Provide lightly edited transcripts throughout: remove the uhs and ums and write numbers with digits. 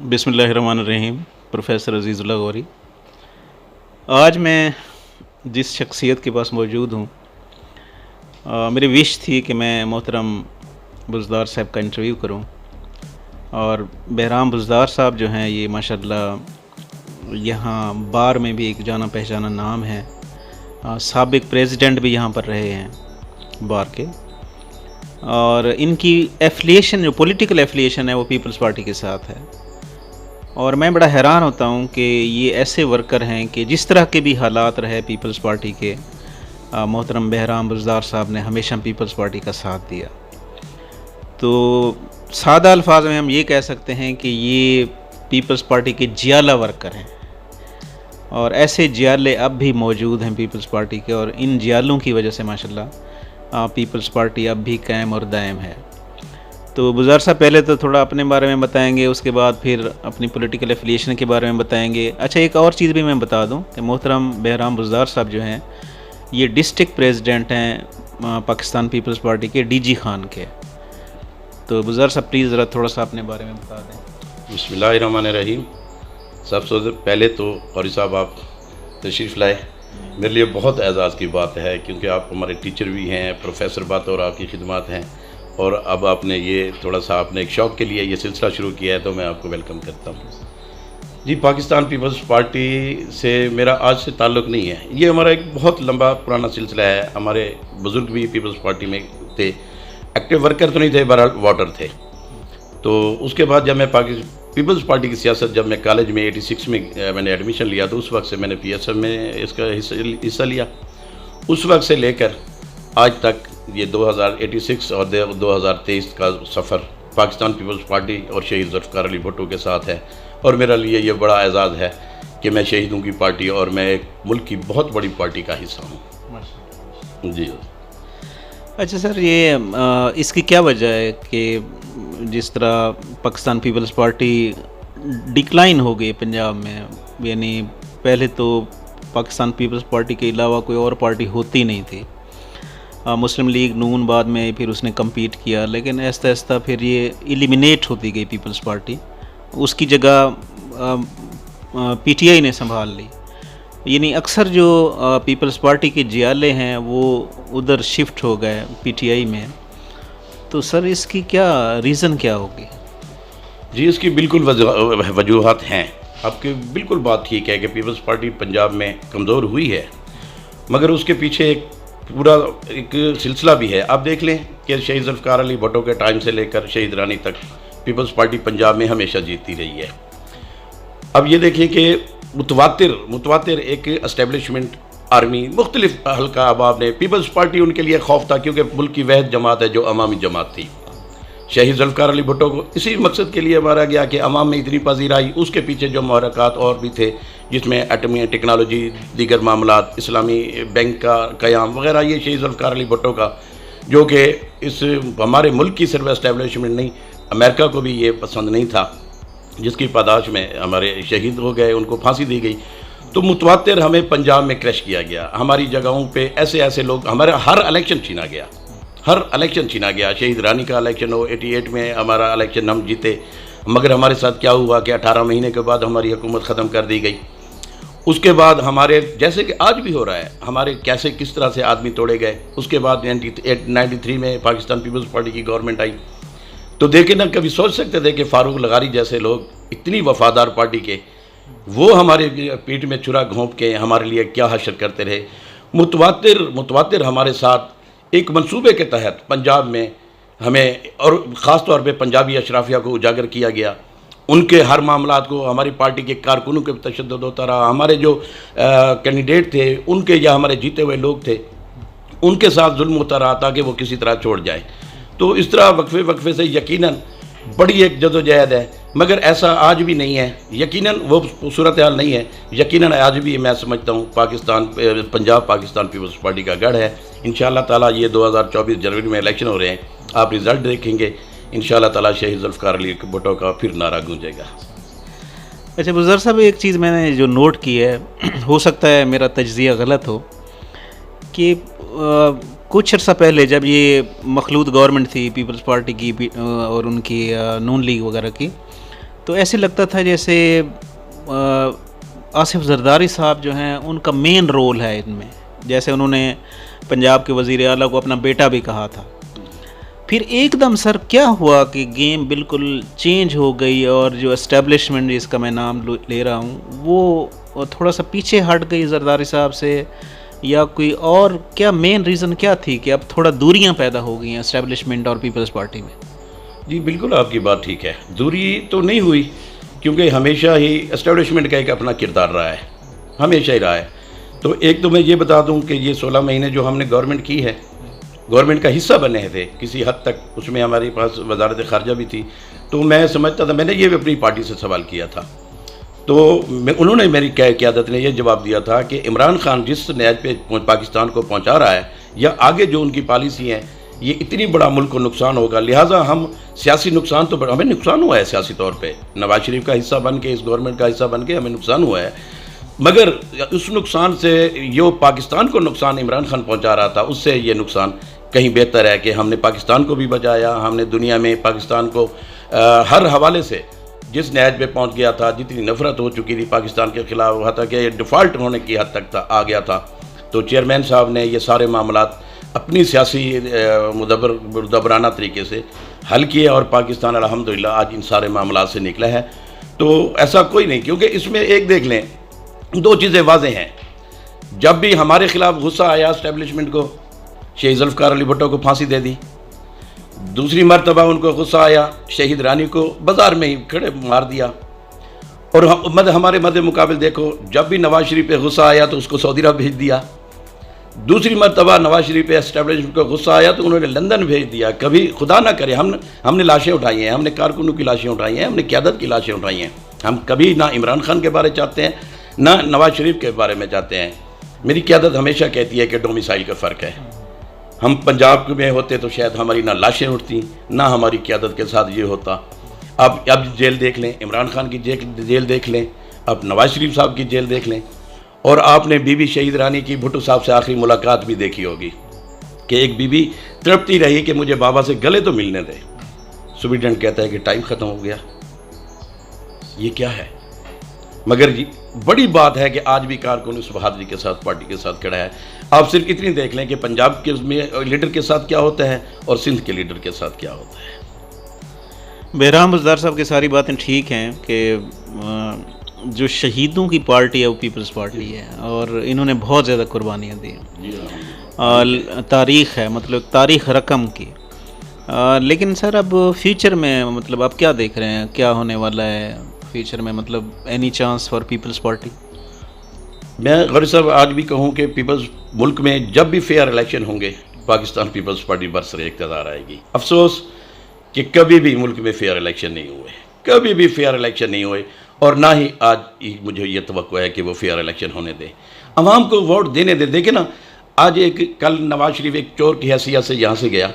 बिस्मिल्लाहिर्रहमानिर्रहीम। प्रोफेसर अज़ीज़ुल्लाह गौरी। आज मैं जिस शख्सियत के पास मौजूद हूँ, मेरी विश थी कि मैं मोहतरम बुज़दार साहब का इंटरव्यू करूँ। और बहराम बुज़दार साहब जो हैं, ये माशाअल्लाह यहाँ बार में भी एक जाना पहचाना नाम है। साबिक़ प्रेसिडेंट भी यहाँ पर रहे हैं बार के, और इनकी एफ़िलिएशन, जो पॉलिटिकल एफ़िलिएशन है, वो पीपल्स पार्टी के साथ है। और मैं बड़ा हैरान होता हूँ कि ये ऐसे वर्कर हैं कि जिस तरह के भी हालात रहे पीपल्स पार्टी के, मोहतरम बहराम बुज़दार साहब ने हमेशा पीपल्स पार्टी का साथ दिया। तो सादा अल्फाज में हम ये कह सकते हैं कि ये पीपल्स पार्टी के जियाला वर्कर हैं, और ऐसे जियाले अब भी मौजूद हैं पीपल्स पार्टी के, और इन जियालों की वजह से माशाल्लाह पीपल्स पार्टी अब भी कायम और दायम है। तो बुज़दार साहब पहले तो थोड़ा अपने बारे में बताएंगे, उसके बाद फिर अपनी पॉलिटिकल एफिलिएशन के बारे में बताएंगे। अच्छा, एक और चीज़ भी मैं बता दूं कि मोहतरम बहराम बुज़दार साहब जो हैं, ये डिस्ट्रिक्ट प्रेसिडेंट हैं पाकिस्तान पीपल्स पार्टी के डीजी खान के। तो बुज़दार साहब प्लीज़ ज़रा थोड़ा सा अपने बारे में बता दें। बिस्मिल्लाहिर्रहमानिर्रहीम। सबसे पहले तो गौरी साहब आप तशरीफ़ लाए, मेरे लिए बहुत एज़ाज़ की बात है, क्योंकि आप हमारे टीचर भी हैं, प्रोफेसर बात और आपकी खिदमत हैं, और अब आपने ये थोड़ा सा आपने एक शौक़ के लिए ये सिलसिला शुरू किया है, तो मैं आपको वेलकम करता हूँ। जी, पाकिस्तान पीपल्स पार्टी से मेरा आज से ताल्लुक़ नहीं है, ये हमारा एक बहुत लंबा पुराना सिलसिला है। हमारे बुज़ुर्ग भी पीपल्स पार्टी में थे, एक्टिव वर्कर तो नहीं थे, बहरहाल वोटर थे। तो उसके बाद जब मैं पीपल्स पार्टी की सियासत, जब मैं कॉलेज में 86 में मैंने एडमिशन लिया, तो उस वक्त से मैंने PSF में इसका हिस्सा लिया। उस वक्त से लेकर आज तक ये 2086 और 2023 का सफ़र पाकिस्तान पीपल्स पार्टी और शहीद ज़ुल्फ़िकार अली भुट्टो के साथ है। और मेरे लिए ये बड़ा एज़ाज़ है कि मैं शहीदों की पार्टी और मैं एक मुल्क की बहुत बड़ी पार्टी का हिस्सा हूँ। जी। अच्छा सर, ये इसकी क्या वजह है कि जिस तरह पाकिस्तान पीपल्स पार्टी डिक्लाइन हो गई पंजाब में, यानी पहले तो पाकिस्तान पीपल्स पार्टी के अलावा कोई और पार्टी होती नहीं थी। मुस्लिम लीग नून बाद में फिर उसने कम्पीट किया, लेकिन आहिस्ता आहिस्ता फिर ये एलिमिनेट होती गई पीपल्स पार्टी, उसकी जगह PTI ने संभाल ली। यानी अक्सर जो पीपल्स पार्टी के जियाले हैं वो उधर शिफ्ट हो गए PTI में। तो सर इसकी क्या रीज़न क्या होगी? जी, इसकी बिल्कुल वजूहत हैं। आपकी बिल्कुल बात ठीक है कि पीपल्स पार्टी पंजाब में कमज़ोर हुई है, मगर उसके पीछे एक पूरा एक सिलसिला भी है। आप देख लें कि शहीद ज़ुल्फ़िकार अली भुट्टो के टाइम से लेकर शहीद रानी तक पीपल्स पार्टी पंजाब में हमेशा जीतती रही है। अब ये देखिए कि मुतवातिर एक एस्टेब्लिशमेंट आर्मी मुख्तलिफ हल्का अहबाब ने, पीपल्स पार्टी उनके लिए खौफ था, क्योंकि मुल्क की वहद जमात है जो अवामी जमात थी। शहीद ज़ुल्फ़िकार अली भुट्टो को इसी मकसद के लिए मारा गया कि अवाम में इतनी पजीराई, उसके पीछे जो महरक़ात और भी थे, जिसमें एटमी टेक्नोलॉजी, दीगर मामलात, इस्लामी बैंक का क़याम वगैरह, ये शहीद ज़ुल्फ़िकार अली भुट्टो का, जो कि इस हमारे मुल्क की सिर्फ एस्टेब्लिशमेंट नहीं, अमेरिका को भी ये पसंद नहीं था, जिसकी पादाश में हमारे शहीद हो गए, उनको फांसी दी गई। तो मुतवातिर हमें पंजाब में क्रश किया गया। हमारी जगहों पे ऐसे ऐसे लोग, हमारा हर इलेक्शन छीना गया, हर इलेक्शन छीना गया। शहीद रानी का इलेक्शन हो, 88 में हमारा इलेक्शन हम जीते, मगर हमारे साथ क्या हुआ कि 18 महीने के बाद हमारी हुकूमत ख़त्म कर दी गई। उसके बाद हमारे, जैसे कि आज भी हो रहा है, हमारे कैसे किस तरह से आदमी तोड़े गए। उसके बाद 93 में पाकिस्तान पीपल्स पार्टी की गवर्नमेंट आई। तो देखे ना, कभी सोच सकते थे कि फ़ारूक लगारी जैसे लोग, इतनी वफ़ादार पार्टी के, वो हमारे पीठ में छुरा घोंप के हमारे लिए क्या हशर करते रहे। मुतवातिर हमारे साथ एक मंसूबे के तहत पंजाब में हमें, और ख़ास तौर पे पंजाबी अशराफिया को उजागर किया गया। उनके हर मामलात को हमारी पार्टी के कारकुनों के तशद्दुद होता रहा। हमारे जो कैंडिडेट थे उनके, या हमारे जीते हुए लोग थे, उनके साथ जुल्म होता रहा ताकि वो किसी तरह छोड़ जाए। तो इस तरह वक्फे से यकीनन बड़ी एक जदोजहद है, मगर ऐसा आज भी नहीं है। यकीनन वो सूरत हाल नहीं है। यकीनन आज भी मैं समझता हूँ पंजाब पाकिस्तान पीपल्स पार्टी का गढ़ है। इंशाअल्लाह ताला ये 2024 जनवरी में इलेक्शन हो रहे हैं, आप रिज़ल्ट देखेंगे, इंशाअल्लाह ताला शहीद ज़ुल्फ़िकार अली भुट्टो का फिर नारा गूंजेगा। अच्छा बुज़दार साहब, एक चीज़ मैंने जो नोट की है, हो सकता है मेरा तज्ज़िया गलत हो, कि कुछ अर्सा पहले जब ये मखलूत गवर्नमेंट थी पीपल्स पार्टी की और उनकी नून लीग वगैरह की, तो ऐसे लगता था जैसे आसिफ जरदारी साहब जो हैं उनका मेन रोल है इनमें, जैसे उन्होंने पंजाब के वज़ीर आला को अपना बेटा भी कहा था। फिर एकदम सर क्या हुआ कि गेम बिल्कुल चेंज हो गई और जो एस्टेब्लिशमेंट जिसका मैं नाम ले रहा हूँ वो थोड़ा सा पीछे हट गई जरदारी साहब से, या कोई और क्या मेन रीज़न क्या थी कि अब थोड़ा दूरियां पैदा हो गई हैं एस्टेब्लिशमेंट और पीपल्स पार्टी में? जी बिल्कुल आपकी बात ठीक है, दूरी तो नहीं हुई क्योंकि हमेशा ही एस्टेब्लिशमेंट का एक अपना किरदार रहा है, हमेशा ही रहा है। तो एक तो मैं ये बता दूं कि ये 16 महीने जो हमने गवर्नमेंट की है, गवर्नमेंट का हिस्सा बने थे किसी हद तक, उसमें हमारे पास वजारत ख़ारजा भी थी, तो मैं समझता था, मैंने ये भी अपनी पार्टी से सवाल किया था, तो उन्होंने मेरी क़यादत ने यह जवाब दिया था कि इमरान खान जिस नहज पे पाकिस्तान को पहुंचा रहा है या आगे जो उनकी पॉलिसी है, ये इतनी बड़ा मुल्क को नुकसान होगा, लिहाजा हम सियासी नुकसान तो हमें नुकसान हुआ है सियासी तौर पे, नवाज शरीफ का हिस्सा बन के, इस गवर्नमेंट का हिस्सा बन के हमें नुकसान हुआ है, मगर उस नुकसान से जो पाकिस्तान को नुकसान इमरान खान पहुंचा रहा था, उससे ये नुकसान कहीं बेहतर है कि हमने पाकिस्तान को भी बचाया, हमने दुनिया में पाकिस्तान को हर हवाले से जिस नहज पे पहुंच गया था, जितनी नफरत हो चुकी थी पाकिस्तान के ख़िलाफ़, हुआ था कि ये डिफ़ॉल्ट होने की हद तक आ गया था, तो चेयरमैन साहब ने ये सारे मामलात अपनी सियासी मुदब्बराना तरीके से हल किए और पाकिस्तान अल्हम्दुलिल्लाह आज इन सारे मामलात से निकला है। तो ऐसा कोई नहीं, क्योंकि इसमें एक देख लें, दो चीज़ें वाज़ेह हैं, जब भी हमारे ख़िलाफ़ गुस्सा आया एस्टेब्लिशमेंट को, शहीद ज़ुल्फ़िकार अली भुट्टो को फांसी दे दी, दूसरी मरतबा उनको गुस्सा आया, शहीद रानी को बाज़ार में ही खड़े मार दिया, और हमारे मद्दे मुकाबिल देखो, जब भी नवाज शरीफ पे गुस्सा आया तो उसको सऊदी अरब भेज दिया, दूसरी मरतबा नवाज शरीफ पे एस्टेब्लिशमेंट को गुस्सा आया तो उन्होंने लंदन भेज दिया। कभी खुदा ना करे हमने लाशें उठाई हैं, हमने कारकुनों की लाशें उठाई हैं, हमने क़यादत की लाशें उठाई हैं, हम कभी ना इमरान खान के बारे चाहते हैं ना नवाज शरीफ के बारे में चाहते हैं। मेरी क़यादत हमेशा कहती है कि डोमिसाइल का फ़र्क है, हम पंजाब में होते तो शायद हमारी ना लाशें उठती ना हमारी क़यादत के साथ ये होता। अब जेल देख लें, इमरान खान की जेल देख लें, अब नवाज शरीफ साहब की जेल देख लें, और आपने बीबी शहीद रानी की भुट्टो साहब से आखिरी मुलाकात भी देखी होगी कि एक बीबी तड़पती रही कि मुझे बाबा से गले तो मिलने दे, सुप्रीटेंडेंट कहता है कि टाइम ख़त्म हो गया। ये क्या है? मगर जी बड़ी बात है कि आज भी कारकुन उस बहादुरी के साथ पार्टी के साथ खड़ा है। आप सिर्फ इतनी देख लें कि पंजाब के लीडर के साथ क्या होता है और सिंध के लीडर के साथ क्या होता है। बहराम बुज़दार साहब की सारी बातें ठीक हैं कि जो शहीदों की पार्टी है वो पीपल्स पार्टी है और इन्होंने बहुत ज़्यादा कुर्बानियाँ दी, तारीख़ है, मतलब तारीख़ रकम की। लेकिन सर अब फ्यूचर में मतलब आप क्या देख रहे हैं, क्या होने वाला है फ्यूचर में, मतलब any chance for peoples party? मैं गौरी साहब आज भी कहूँ कि पीपल्स मुल्क में जब भी फेयर इलेक्शन होंगे पाकिस्तान पीपल्स पार्टी बरसरे इक़्तिदार आएगी। अफसोस कि कभी भी मुल्क में फेयर इलेक्शन नहीं हुए, कभी भी फेयर इलेक्शन नहीं हुए, और ना ही आज मुझे ये तवक्को है कि वो फेयर इलेक्शन होने दे, अवाम को वोट देने दे। देखे ना, आज कल नवाज शरीफ एक चोर की हैसियत से यहाँ से गया,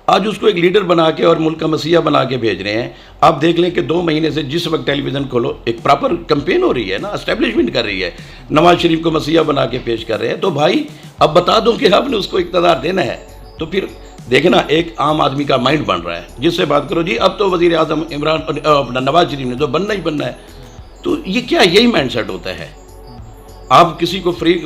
आज उसको एक लीडर बना के और मुल्क का मसीहा बना के भेज रहे हैं। आप देख लें कि 2 महीने से जिस वक्त टेलीविज़न खोलो एक प्रॉपर कैंपेन हो रही है ना, एस्टेब्लिशमेंट कर रही है, नवाज शरीफ को मसीहा बना के पेश कर रहे हैं। तो भाई अब बता दो कि आपने उसको इक़्तिदार देना है, तो फिर देखे ना एक आम आदमी का माइंड बन रहा है, जिससे बात करो जी अब तो वज़ीर आज़म इमरान अपना नवाज शरीफ ने तो बनना ही बनना है। तो ये क्या, यही माइंड सेट होता है। आप किसी को फ्री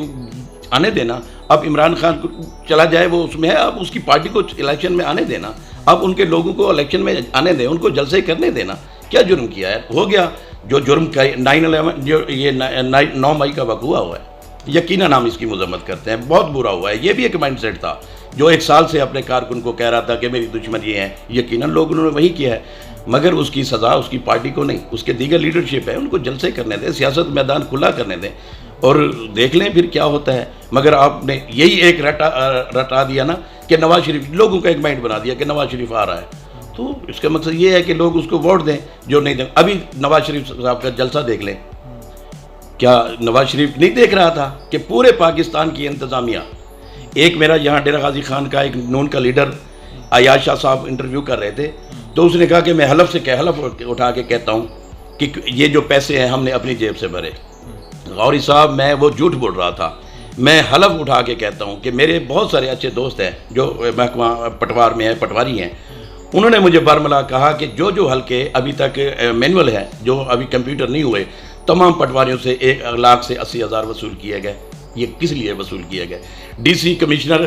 आने देना, अब इमरान खान को चला जाए वो उसमें है, अब उसकी पार्टी को इलेक्शन में आने देना, अब उनके लोगों को इलेक्शन में आने दें, उनको जलसे करने देना। क्या जुर्म किया है? हो गया जो जुर्म 9/11 जो ये 9 मई का वक़्त हुआ है, यकीनन हम इसकी मजम्मत करते हैं, बहुत बुरा हुआ है। ये भी एक माइंड सेट था जो 1 साल से अपने कारकुन को कह रहा था कि मेरी दुश्मन ये है, यकीनन लोग उन्होंने वही किया है, मगर उसकी सज़ा उसकी पार्टी को नहीं, उसके दीगर लीडरशिप है, उनको जलसे करने दें, सियासत मैदान खुला करने दें और देख लें फिर क्या होता है। मगर आपने यही एक रटा दिया ना कि नवाज शरीफ, लोगों का एक माइंड बना दिया कि नवाज शरीफ आ रहा है, तो इसका मकसद ये है कि लोग उसको वोट दें जो नहीं दें। अभी नवाज शरीफ साहब का जलसा देख लें, क्या नवाज शरीफ नहीं देख रहा था कि पूरे पाकिस्तान की इंतज़ामिया, एक मेरा यहाँ डेरा गाजी खान का एक नून का लीडर अयाज शाह साहब इंटरव्यू कर रहे थे, तो उसने कहा कि मैं हलफ उठा के कहता हूँ कि ये जो पैसे हैं हमने अपनी जेब से भरे। गौरी साहब मैं वो झूठ बोल रहा था, मैं हलफ उठा के कहता हूँ कि मेरे बहुत सारे अच्छे दोस्त हैं जो महकमा पटवार में है, पटवारी हैं, उन्होंने मुझे बरमला कहा कि जो जो हल्के अभी तक मैनुअल है, जो अभी कंप्यूटर नहीं हुए, तमाम पटवारियों से 1 लाख से 80,000 वसूल किए गए। ये किस लिए वसूल किए गए? डीसी, कमिश्नर,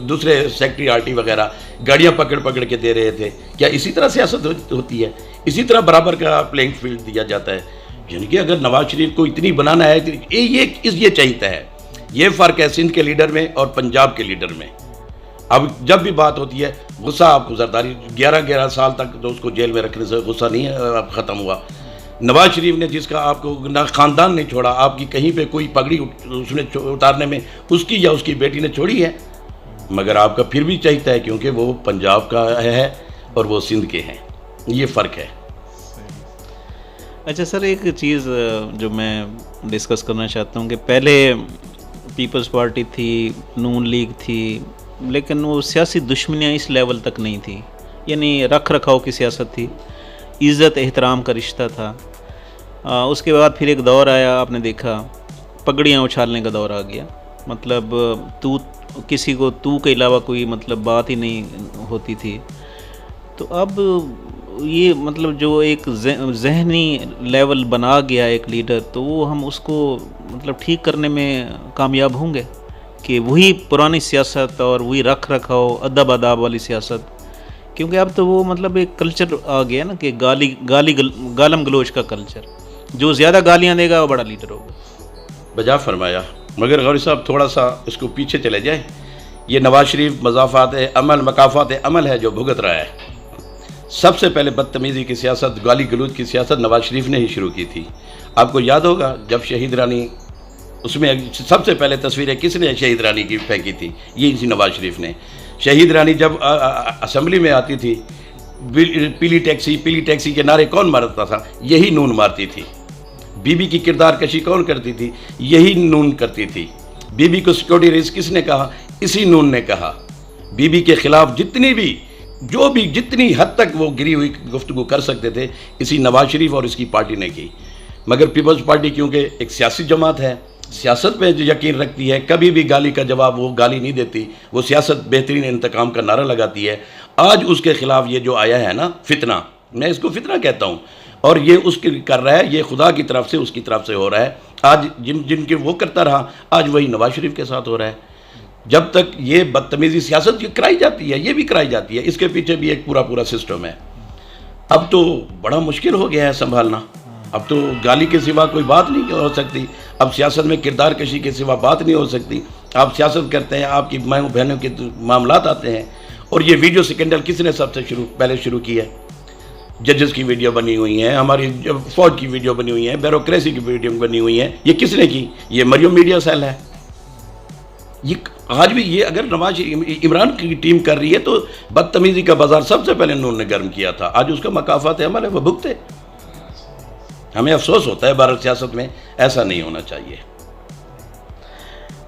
दूसरे सेक्रेटरी आरटी वगैरह गाड़ियां पकड़ पकड़ के दे रहे थे। क्या इसी तरह सियासत होती है? इसी तरह बराबर का प्लेइंग फील्ड दिया जाता है? यानी कि अगर नवाज शरीफ को इतनी बनाना है तो ये चाहिए है। ये फ़र्क है सिंध के लीडर में और पंजाब के लीडर में। अब जब भी बात होती है, गुस्सा आपको जरदारी 11 साल तक तो उसको जेल में रखने से गुस्सा नहीं है, अब ख़त्म हुआ। नवाज शरीफ ने जिसका आपको ना ख़ानदान नहीं छोड़ा, आपकी कहीं पे कोई पगड़ी उसने उतारने में उसकी या उसकी बेटी ने छोड़ी है, मगर आपका फिर भी चाहिए है क्योंकि वो पंजाब का है और वो सिंध के हैं। ये फ़र्क है। अच्छा सर, एक चीज़ जो मैं डिस्कस करना चाहता हूँ कि पहले पीपल्स पार्टी थी, नून लीग थी, लेकिन वो सियासी दुश्मनियाँ इस लेवल तक नहीं थी। यानी रख रखाव की सियासत थी, इज़्ज़त एहतराम का रिश्ता था। उसके बाद फिर एक दौर आया, आपने देखा पगड़ियाँ उछालने का दौर आ गया। मतलब तू किसी को तू के अलावा कोई मतलब बात ही नहीं होती थी। तो अब ये मतलब जो एक जहनी लेवल बना गया एक लीडर, तो वो हम उसको मतलब ठीक करने में कामयाब होंगे कि वही पुरानी सियासत और वही रख रखाव अदब अदाब वाली सियासत? क्योंकि अब तो वो मतलब एक कल्चर आ गया ना कि गालम गलोच का कल्चर, जो ज़्यादा गालियाँ देगा वो बड़ा लीडर होगा। बजा फरमाया, मगर गौरी साहब थोड़ा सा इसको पीछे चले जाए। ये नवाज शरीफ मजाफात अमल, मकाफात अमल है जो भुगत रहा है। सबसे पहले बदतमीज़ी की सियासत, गाली गलौज की सियासत नवाज शरीफ ने ही शुरू की थी। आपको याद होगा जब शहीद रानी, उसमें सबसे पहले तस्वीरें किसने शहीद रानी की फेंकी थी? ये इसी नवाज शरीफ ने। शहीद रानी जब असम्बली में आती थी, पीली टैक्सी के नारे कौन मारता था? यही नून मारती थी। बीबी की किरदार कशी कौन करती थी? यही नून करती थी। बीबी को सिक्योरिटी रिस्क किसने कहा? इसी नून ने कहा। बीबी के खिलाफ जितनी हद तक वो गिरी हुई गुफ्तगू कर सकते थे, इसी नवाज शरीफ और इसकी पार्टी ने की। मगर पीपल्स पार्टी क्योंकि एक सियासी जमात है, सियासत पे जो यकीन रखती है, कभी भी गाली का जवाब वो गाली नहीं देती, वो सियासत बेहतरीन इंतकाम का नारा लगाती है। आज उसके खिलाफ ये जो आया है ना फितना, मैं इसको फितना कहता हूँ, और ये उसके कर रहा है, ये खुदा की तरफ से उसकी तरफ से हो रहा है। आज जिनके वो करता रहा, आज वही नवाज शरीफ के साथ हो रहा है। जब तक ये बदतमीज़ी सियासत कराई जाती है, ये भी कराई जाती है, इसके पीछे भी एक पूरा सिस्टम है। अब तो बड़ा मुश्किल हो गया है संभालना। अब तो गाली के सिवा कोई बात नहीं हो सकती। अब सियासत में किरदार कशी के सिवा बात नहीं हो सकती। आप सियासत करते हैं, आपकी माओ बहनों के मामलात आते हैं, और ये वीडियो स्कैंडल किसने सबसे पहले शुरू की है? जजेस की वीडियो बनी हुई है, हमारी फौज की वीडियो बनी हुई है, ब्यूरोक्रेसी की वीडियो बनी हुई है। ये किसने की? ये मरियम मीडिया सेल है। ये आज भी ये अगर नवाज इमरान की टीम कर रही है तो बदतमीज़ी का बाजार सबसे पहले उन्होंने गर्म किया था। आज उसका मकाफात अमल है, वो भुगते। हमें अफसोस होता है भारत सियासत में, ऐसा नहीं होना चाहिए।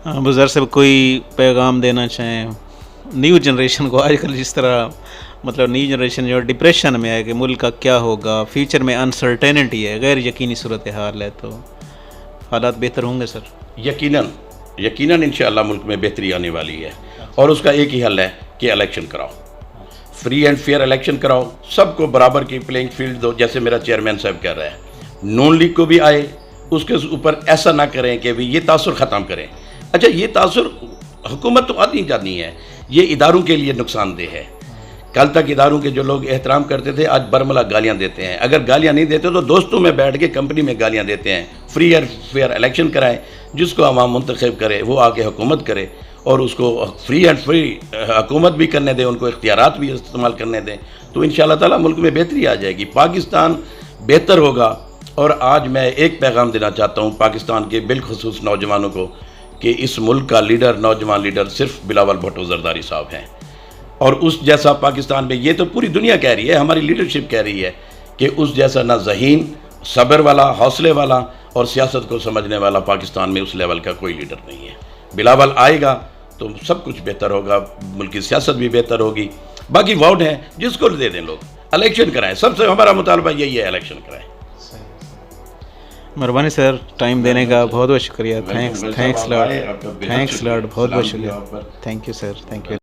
बुज़र्ग साहब, कोई पैगाम देना चाहें न्यू जनरेशन को? आजकल जिस तरह मतलब न्यू जनरेशन जो डिप्रेशन में है कि मुल्क का क्या होगा, फ्यूचर में अनसर्टेनिटी है, गैर यकीनी सूरत हाल है, तो हालात बेहतर होंगे सर? यकीनन इंशाअल्लाह मुल्क में बेहतरी आने वाली है, और उसका एक ही हल है कि इलेक्शन कराओ, फ्री एंड फेयर इलेक्शन कराओ, सबको बराबर की प्लेइंग फील्ड दो। जैसे मेरा चेयरमैन साहब कह रहा है, नून लीग को भी आए, उसके ऊपर ऐसा ना करें कि भाई ये तासुर ख़त्म करें। अच्छा, ये तासुर हुकूमत तो आनी जानी है, ये इदारों के लिए नुकसानदेह है। कल तक इदारों के जो लोग एहतराम करते थे, आज बरमला गालियाँ देते हैं। अगर गालियाँ नहीं देते तो दोस्तों में बैठ के कंपनी में गालियाँ देते हैं। फ्री एंड फेयर इलेक्शन कराएं, जिसको अवाम मुंतखब करे वो आके हुकूमत करे, और उसको फ्री एंड फ्री हुकूमत भी करने दें, उनको इख्तियारात भी इस्तेमाल करने दें, तो इंशाअल्लाह ताला मुल्क में बेहतरी आ जाएगी, पाकिस्तान बेहतर होगा। और आज मैं एक पैगाम देना चाहता हूँ पाकिस्तान के बिलखुसूस नौजवानों को कि इस मुल्क का लीडर, नौजवान लीडर सिर्फ बिलावल भुट्टो जरदारी साहब हैं, और उस जैसा पाकिस्तान में, ये तो पूरी दुनिया कह रही है, हमारी लीडरशिप कह रही है कि उस जैसा ना ज़हीन, सब्र वाला, हौसले वाला और सियासत को समझने वाला पाकिस्तान में उस लेवल का कोई लीडर नहीं है। बिलावल आएगा तो सब कुछ बेहतर होगा, मुल्क की सियासत भी बेहतर होगी। बाकी वोट है जिसको दे दें, लोग इलेक्शन कराएं, सबसे हमारा मुतालबा यही है, इलेक्शन कराएं। मेहरबानी सर, टाइम देने का बहुत बहुत शुक्रिया। थैंक्स लॉर्ड, बहुत बहुत शुक्रिया। Thank you sir, thank you.